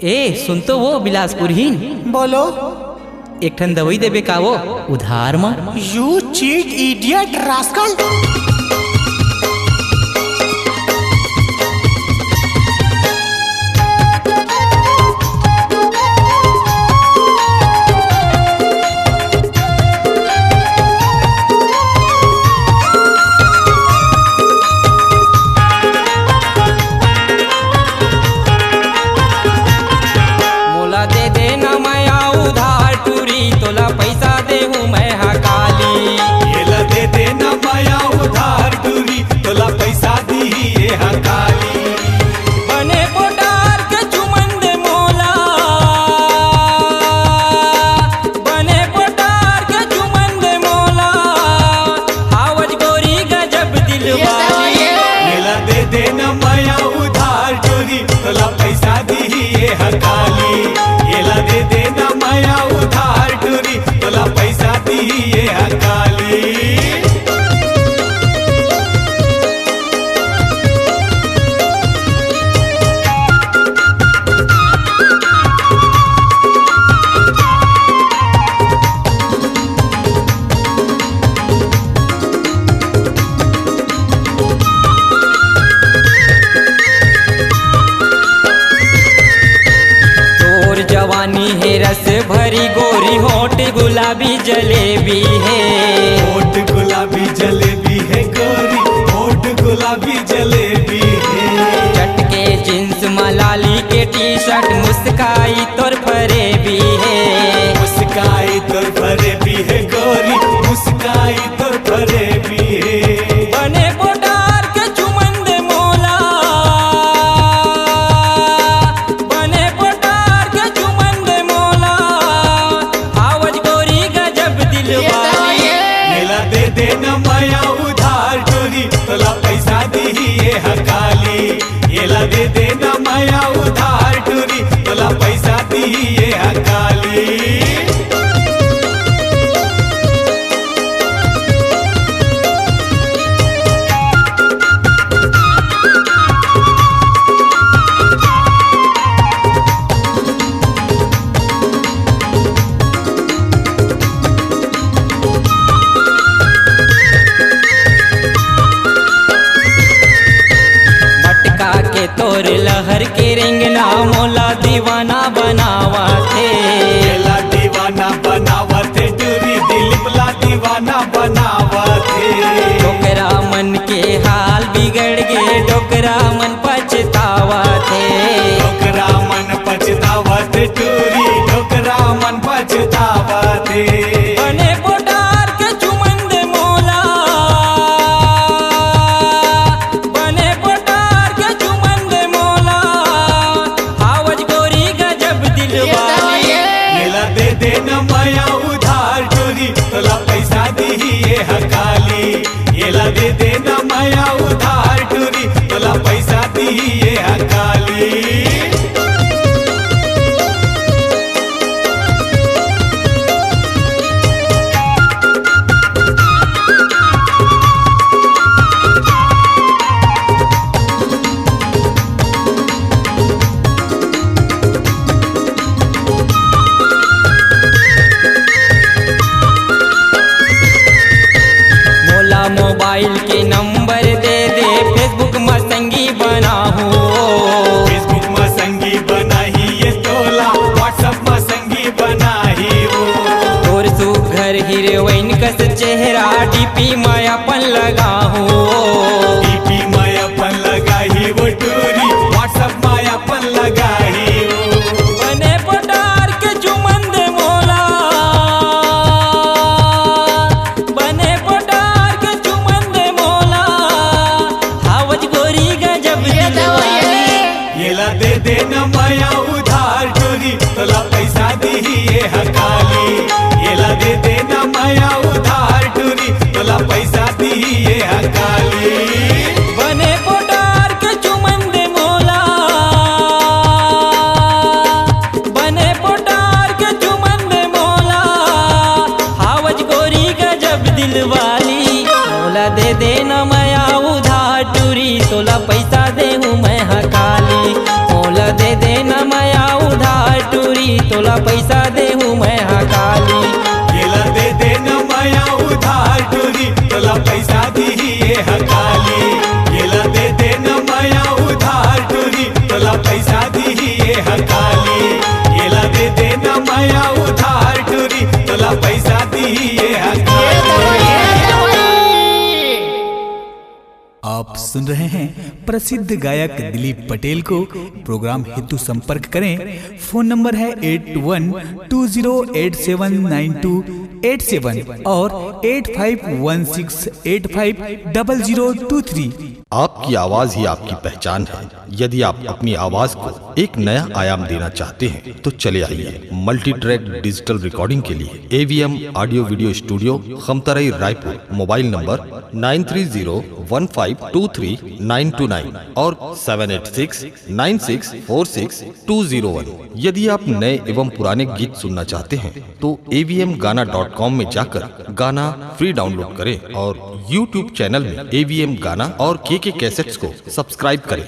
ए सुन तो वो बिलासपुरहीन बोलो। एक ठन दवाई देबे का वो उधार मा। You chit idiot rascal. जवानी है रस भरी गोरी होठ गुलाबी जलेबी है। होठ गुलाबी जलेबी है गोरी, होठ गुलाबी जलेबी है। चटके जींस मलाली के टी शर्ट मुस्काई तोर फरेबी है। मुस्काई तोर फरेबी है गोरी, मुस्काई तोर फरेबी है। बने पोटार के चुमन दे मोला, बने पोटार के चुमन दे मोला, आवाज गोरी गजब दिलवाली। मेला दे देना माया उधार टोरी, तोला पैसा दी ये हकाली। येला दे देना माया उधार टोरी, तोला पैसा दी ये हकाली। तोर लहर के रेंगना मोला दीवाना बनावा थे। येला दीवाना बनावा थे टूरी, दिलपला दीवाना बनावा थे। डोकरा मन के हाल बिगड़ गए, डोकरा मन पछतावा थे। डोकरा मन पछतावा थे टूरी, डोकरा मन पछतावा थे। बने पोटार के चुमन दे मोला, बने पोटार के चुमन दे मोला, आवाज गोरी गजब दिलवाली। येला दे देना माया उधार टोरी, तोला पैसा दी ये हकाली। येला दे देना माया उधार टोरी, तोला पैसा दी ये हकाली। मोबाइल के नंबर दे दे, फेसबुक में संगी बनाहू। फेसबुक में संगी बनाही ये तोला, व्हाट्सएप में संगी बनाही वो। तोर सुघर हीरोइन कस चेहरा डीपी में अपन लगाहू। डीपी में अपन लगाही वो टूरी, व्हाट्सएप में अपन लगाही वो। बने पोटार के चुमन दे मोला, बने पोटार के चुमन दे मोला, आवाज गोरी गजब दिलवाली। येला दे देना माया उधार टोरी, तोला पैसा दी ये हकाली। येला दे देना माया उधार टोरी, तोला पैसा दी ये हकाली। बने पोटार के चुमन दे मोला, बने पोटार के चुमन दे मोला, आवाज गोरी गजब दिलवाली। मोला दे देना माया उधार टूरी, तोला पैसा दे हूँ मैं हकाली। मोला दे देना माया उधार तोला पैसा देहूँ मैं हकाली। येला दे देना माया उधार टूरी तोला पैसा दिए हकाली। येला दे देना माया उधार टूरी तोला पैसा दिए हकाली। येला दे देना माया उधार टूरी तोला पैसा दिए हकाली। आप सुन रहे हैं प्रसिद्ध गायक दिलीप पटेल को। प्रोग्राम हेतु संपर्क करें। फोन नंबर है 8120879287 और 8516850023। आपकी आवाज ही आपकी पहचान है। यदि आप अपनी आवाज को एक नया आयाम देना चाहते हैं तो चले आइए मल्टी ट्रैक डिजिटल रिकॉर्डिंग के लिए AVM audio video studio, Khamtarai, Raipur. Mobile number 9301523929 और 7869646201। यदि आप नए एवं पुराने गीत सुनना चाहते हैं तो avmgana.com में जाकर गाना फ्री डाउनलोड करें और YouTube चैनल में AVM गाना और KK कैसेट्स को सब्सक्राइब करें।